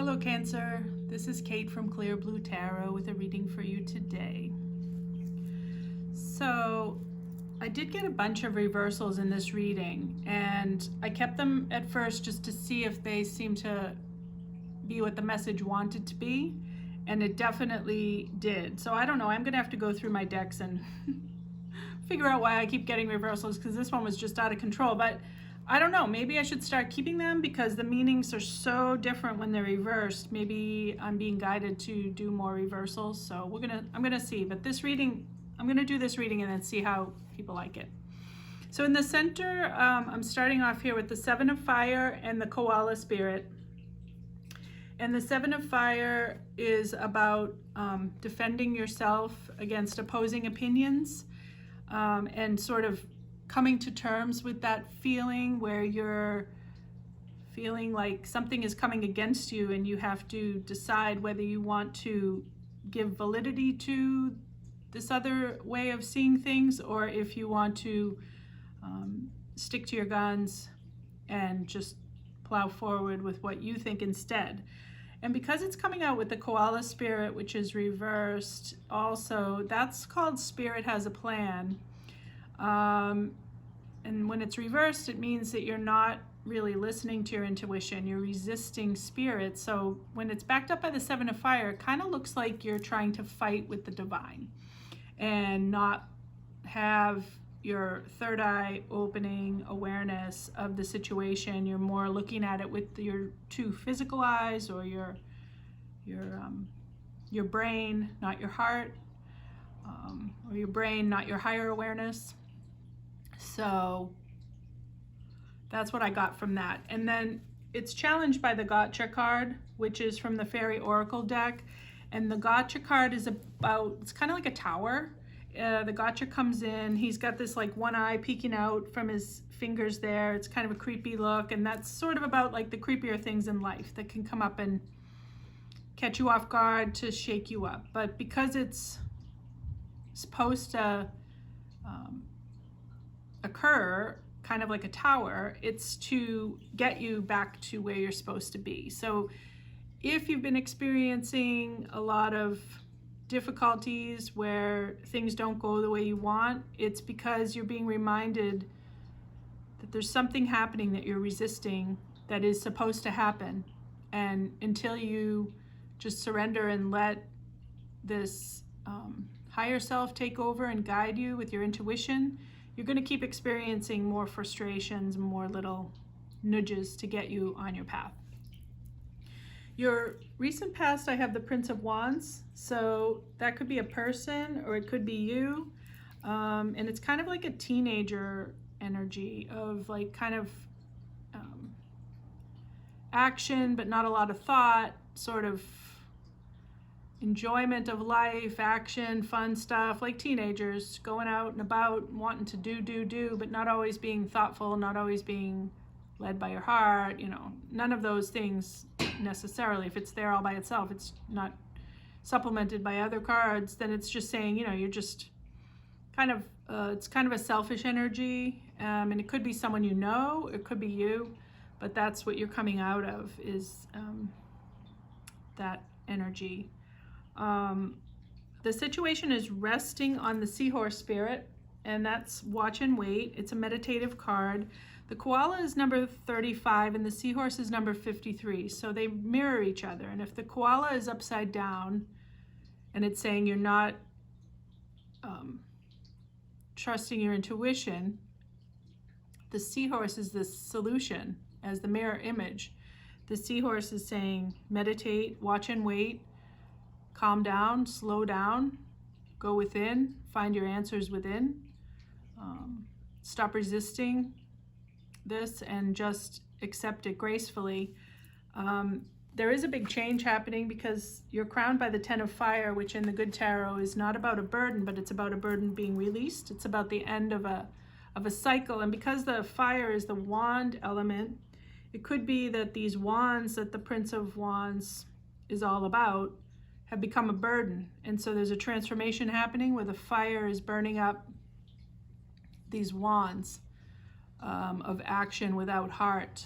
Hello Cancer, this is Kate from Clear Blue Tarot with a reading for you today. So I did get a bunch of reversals in this reading, and I kept them at first just to see if they seem to be what the message wanted to be, and it definitely did. So I don't know, I'm gonna have to go through my decks and figure out why I keep getting reversals, because this one was just out of control. But I don't know, maybe I should start keeping them because the meanings are so different when they're reversed. Maybe I'm being guided to do more reversals. So I'm gonna see. But this reading, I'm gonna do this reading and then see how people like it. So in the center, I'm starting off here with the Seven of Fire and the Koala Spirit. And the Seven of Fire is about defending yourself against opposing opinions, and sort of coming to terms with that feeling where you're feeling like something is coming against you and you have to decide whether you want to give validity to this other way of seeing things, or if you want to stick to your guns and just plow forward with what you think instead. And because it's coming out with the Koala Spirit, which is reversed also, that's called Spirit Has a Plan. And when it's reversed, it means that you're not really listening to your intuition. You're resisting spirit. So when it's backed up by the Seven of Fire, it kind of looks like you're trying to fight with the divine and not have your third eye opening awareness of the situation. You're more looking at it with your two physical eyes, or your brain, not your heart, or your brain, not your higher awareness. So that's what I got from that. And then it's challenged by the Gotcha card, which is from the Fairy Oracle deck. And the Gotcha card is about, it's kind of like a tower. The Gotcha comes in, he's got this like one eye peeking out from his fingers there. It's kind of a creepy look, and that's sort of about like the creepier things in life that can come up and catch you off guard to shake you up. But because it's supposed to occur kind of like a tower, it's to get you back to where you're supposed to be. So if you've been experiencing a lot of difficulties where things don't go the way you want, it's because you're being reminded that there's something happening that you're resisting that is supposed to happen. And until you just surrender and let this higher self take over and guide you with your intuition, you're going to keep experiencing more frustrations, more little nudges to get you on your path. Your recent past, I have the Prince of Wands. So that could be a person or it could be you. And it's kind of like a teenager energy of like kind of action, but not a lot of thought, sort of enjoyment of life, action, fun stuff, like teenagers going out and about, wanting to do, but not always being thoughtful, not always being led by your heart, you know, none of those things necessarily. If it's there all by itself, it's not supplemented by other cards, then it's just saying, you know, you're just kind of, it's kind of a selfish energy, and it could be someone you know, it could be you, but that's what you're coming out of, is that energy. The situation is resting on the Seahorse Spirit, and that's Watch and Wait. It's a meditative card. The koala is number 35 and the seahorse is number 53, so they mirror each other. And if the koala is upside down and it's saying you're not trusting your intuition, the seahorse is the solution as the mirror image. The seahorse is saying meditate, watch and wait, calm down, slow down, go within, find your answers within, stop resisting this and just accept it gracefully. There is a big change happening because you're crowned by the Ten of Fire, which in the Good Tarot is not about a burden, but it's about a burden being released. It's about the end of a cycle. And because the fire is the wand element, it could be that these wands that the Prince of Wands is all about have become a burden. And so there's a transformation happening where the fire is burning up these wands of action without heart,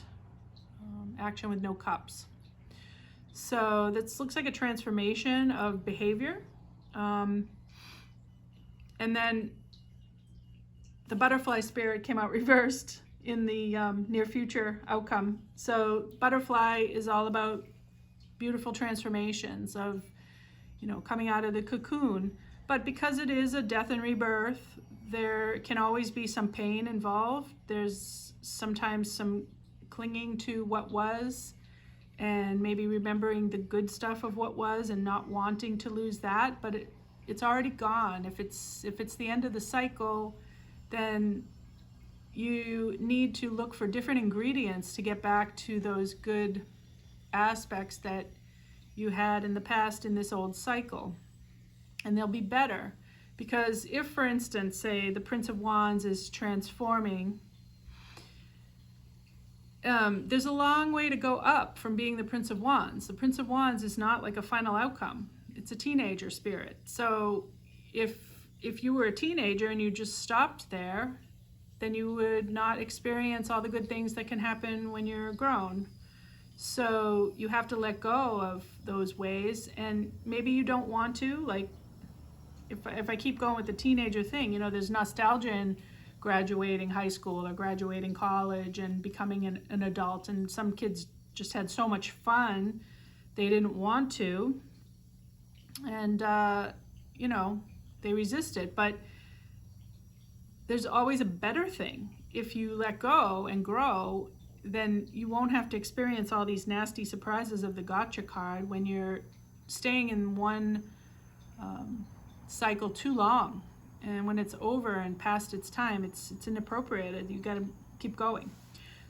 action with no cups. So this looks like a transformation of behavior. And then the butterfly spirit came out reversed in the near future outcome. So butterfly is all about beautiful transformations of, coming out of the cocoon. But because it is a death and rebirth, there can always be some pain involved. There's sometimes some clinging to what was, and maybe remembering the good stuff of what was and not wanting to lose that, but it's already gone. If it's the end of the cycle, then you need to look for different ingredients to get back to those good aspects that you had in the past in this old cycle. And they'll be better, because if, for instance, say the Prince of Wands is transforming, there's a long way to go up from being the Prince of Wands. The Prince of Wands is not like a final outcome. It's a teenager spirit. So if you were a teenager and you just stopped there, then you would not experience all the good things that can happen when you're grown. So you have to let go of those ways, and maybe you don't want to. Like, if I keep going with the teenager thing, there's nostalgia in graduating high school or graduating college and becoming an adult, and some kids just had so much fun they didn't want to, and they resisted. But there's always a better thing. If you let go and grow, then you won't have to experience all these nasty surprises of the gotcha card when you're staying in one cycle too long. And when it's over and past its time, it's inappropriate. You got to keep going.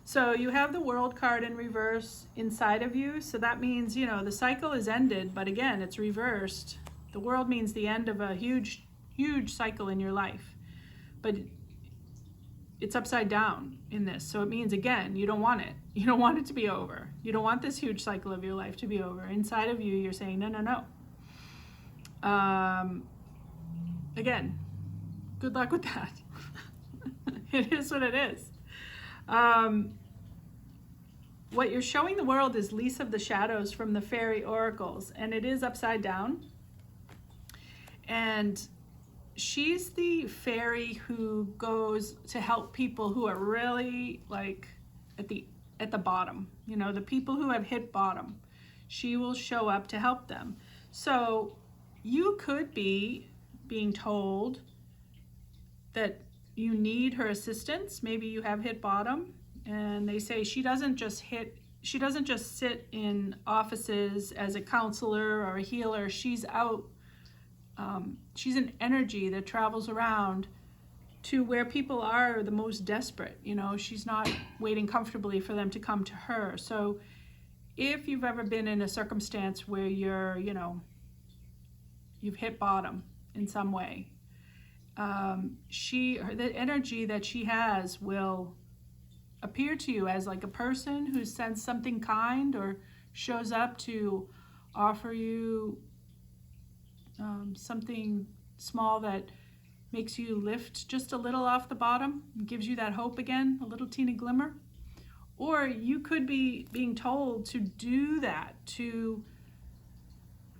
So you have the World card in reverse inside of you. So that means, the cycle is ended, but again, it's reversed. The World means the end of a huge, huge cycle in your life. But it's upside down in this. So it means, again, you don't want it. You don't want it to be over. You don't want this huge cycle of your life to be over. Inside of you, you're saying, no, no, no. Again, good luck with that. It is what it is. What you're showing the world is Lisa of the Shadows from the Fairy Oracles, and it is upside down. And she's the fairy who goes to help people who are really like at the bottom, the people who have hit bottom. She will show up to help them. So you could be being told that you need her assistance. Maybe you have hit bottom, and they say she doesn't just sit in offices as a counselor or a healer. She's out. She's an energy that travels around to where people are the most desperate. She's not waiting comfortably for them to come to her. So if you've ever been in a circumstance where you've hit bottom in some way, the energy that she has will appear to you as like a person who sends something kind or shows up to offer you something small that makes you lift just a little off the bottom and gives you that hope again, a little teeny glimmer. Or you could be being told to do that, to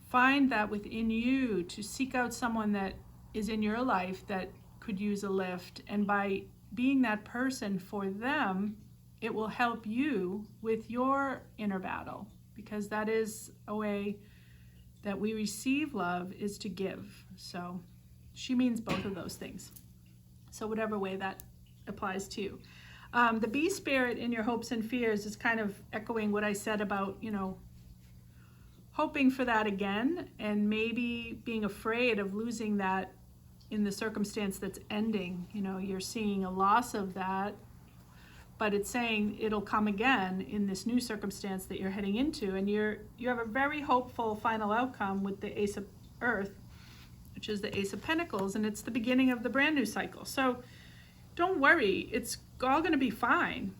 find that within you, to seek out someone that is in your life that could use a lift. And by being that person for them, it will help you with your inner battle, because that is a way that we receive love, is to give. So she means both of those things. So whatever way that applies to you. The bee spirit in your hopes and fears is kind of echoing what I said about, hoping for that again, and maybe being afraid of losing that in the circumstance that's ending. You're seeing a loss of that, but it's saying it'll come again in this new circumstance that you're heading into. And you have a very hopeful final outcome with the Ace of Earth, which is the Ace of Pentacles, and it's the beginning of the brand new cycle. So don't worry, it's all going to be fine.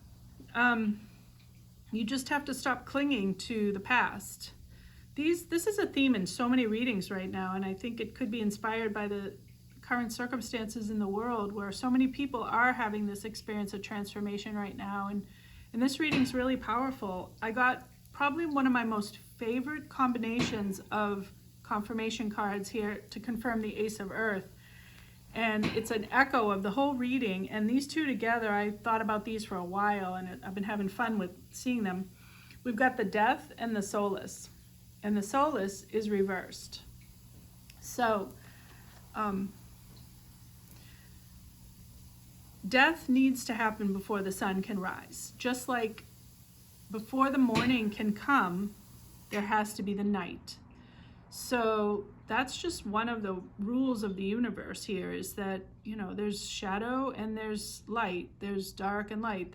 You just have to stop clinging to the past. This is a theme in so many readings right now, and I think it could be inspired by the current circumstances in the world, where so many people are having this experience of transformation right now. And this reading's really powerful. I got probably one of my most favorite combinations of confirmation cards here to confirm the Ace of Earth. And it's an echo of the whole reading, and these two together, I thought about these for a while, and I've been having fun with seeing them. We've got the Death and the Solace, and the Solace is reversed. So, death needs to happen before the sun can rise. Just like before the morning can come, there has to be the night. So that's just one of the rules of the universe here, is that, you know, there's shadow and there's light, there's dark and light,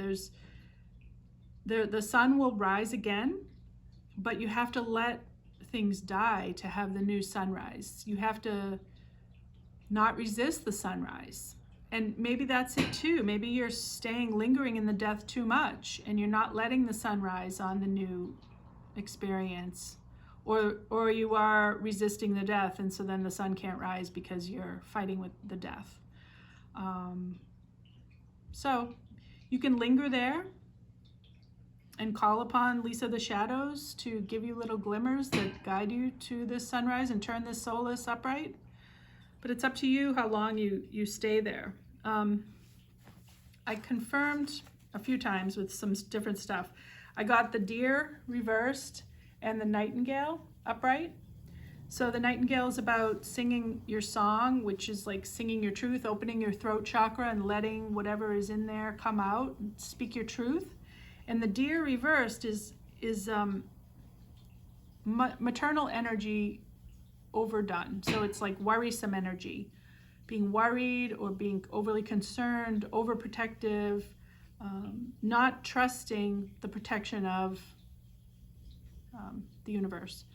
the sun will rise again, but you have to let things die to have the new sunrise. You have to not resist the sunrise. And maybe that's it too. Maybe you're lingering in the death too much, and you're not letting the sunrise on the new experience. Or you are resisting the death, and so then the sun can't rise because you're fighting with the death. So you can linger there and call upon Lisa the Shadows to give you little glimmers that guide you to this sunrise and turn this solace upright. But it's up to you how long you stay there. I confirmed a few times with some different stuff. I got the Deer reversed and the Nightingale upright. So the Nightingale is about singing your song, which is like singing your truth, opening your throat chakra and letting whatever is in there come out, and speak your truth. And the Deer reversed is maternal energy overdone. So it's like worrisome energy, being worried or being overly concerned, overprotective, not trusting the protection of the universe.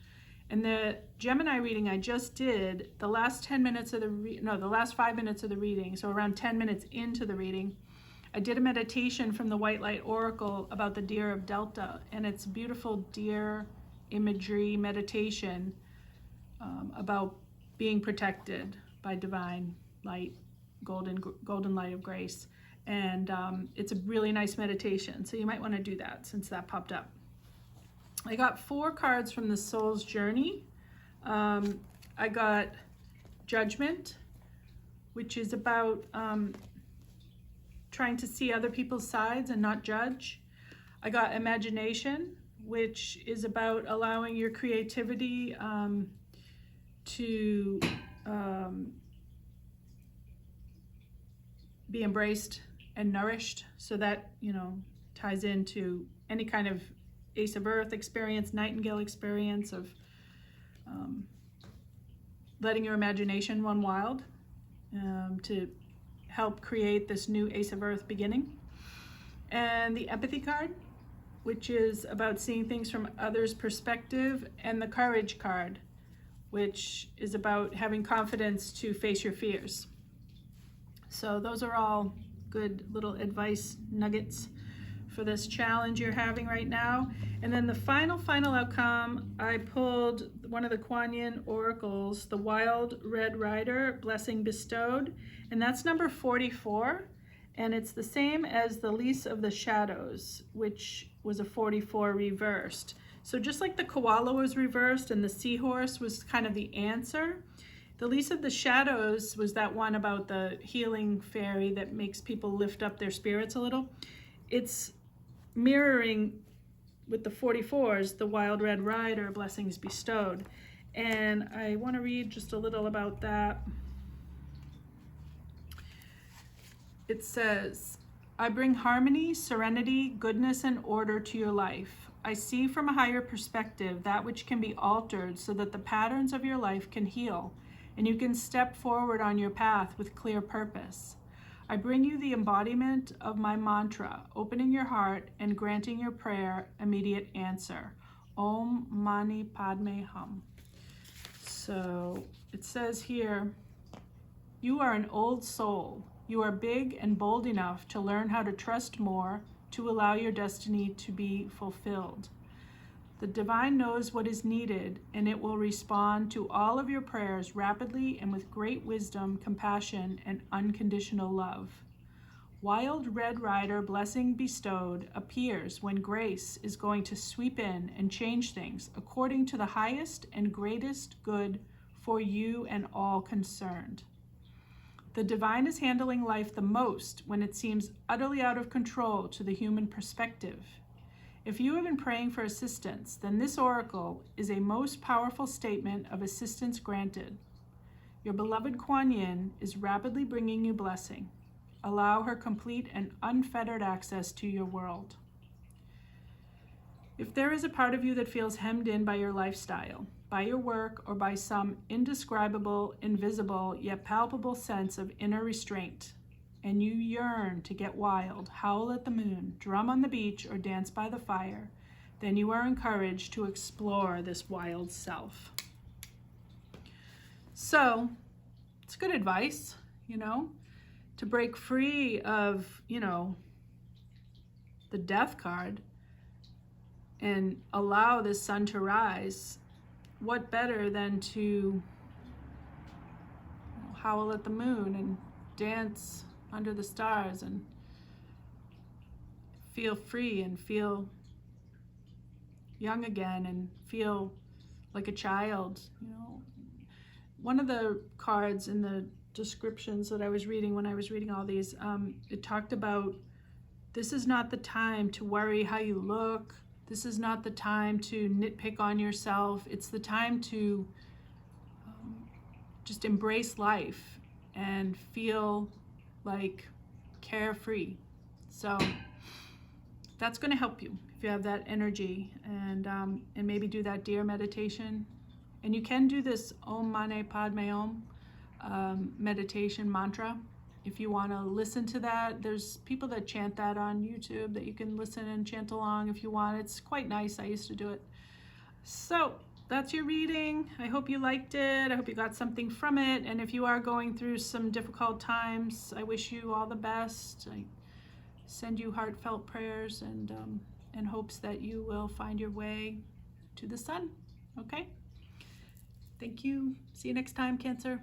And the Gemini reading I just did, the last 5 minutes of the reading, so around 10 minutes into the reading, I did a meditation from the White Light Oracle about the Deer of Delta, and it's beautiful deer imagery meditation about being protected by divine light, golden light of grace. And it's a really nice meditation, so you might want to do that since that popped up. I got 4 cards from the Soul's Journey. I got Judgment, which is about trying to see other people's sides and not judge. I got Imagination, which is about allowing your creativity to be embraced and nourished. So that, you know, ties into any kind of Ace of Earth experience, Nightingale experience of letting your imagination run wild to help create this new Ace of Earth beginning. And the Empathy card, which is about seeing things from others' perspective, and the Courage card, which is about having confidence to face your fears. So those are all good little advice nuggets for this challenge you're having right now. And then the final outcome, I pulled one of the Kuan Yin oracles, the Wild Red Rider, Blessing Bestowed, and that's number 44, and it's the same as the Lease of the Shadows, which was a 44 reversed. So just like the koala was reversed and the seahorse was kind of the answer, the Lease of the Shadows was that one about the healing fairy that makes people lift up their spirits a little. It's mirroring with the 44s, the Wild Red Rider, Blessings Bestowed. And I want to read just a little about that. It says, I bring harmony, serenity, goodness, and order to your life. I see from a higher perspective that which can be altered so that the patterns of your life can heal, and you can step forward on your path with clear purpose. I bring you the embodiment of my mantra, opening your heart and granting your prayer immediate answer. Om Mani Padme Hum. So it says here, you are an old soul. You are big and bold enough to learn how to trust more, to allow your destiny to be fulfilled. The divine knows what is needed, and it will respond to all of your prayers rapidly and with great wisdom, compassion, and unconditional love. Wild Red Rider blessing bestowed appears when grace is going to sweep in and change things according to the highest and greatest good for you and all concerned. The divine is handling life the most when it seems utterly out of control to the human perspective. If you have been praying for assistance, then this oracle is a most powerful statement of assistance granted. Your beloved Kuan Yin is rapidly bringing you blessing. Allow her complete and unfettered access to your world. If there is a part of you that feels hemmed in by your lifestyle, by your work, or by some indescribable, invisible, yet palpable sense of inner restraint, and you yearn to get wild, howl at the moon, drum on the beach, or dance by the fire, then you are encouraged to explore this wild self. So, it's good advice, to break free of, the death card and allow the sun to rise. What better than to howl at the moon and dance under the stars and feel free and feel young again and feel like a child. One of the cards in the descriptions that I was reading when I was reading all these, it talked about this is not the time to worry how you look. This is not the time to nitpick on yourself. It's the time to just embrace life and feel like carefree. So that's going to help you if you have that energy, and maybe do that deer meditation. And you can do this Om Mani Padme Om meditation mantra. If you want to listen to that, there's people that chant that on YouTube that you can listen and chant along if you want. It's quite nice. I used to do it. So that's your reading. I hope you liked it. I hope you got something from it. And if you are going through some difficult times, I wish you all the best. I send you heartfelt prayers and hopes that you will find your way to the sun. Okay? Thank you. See you next time, Cancer.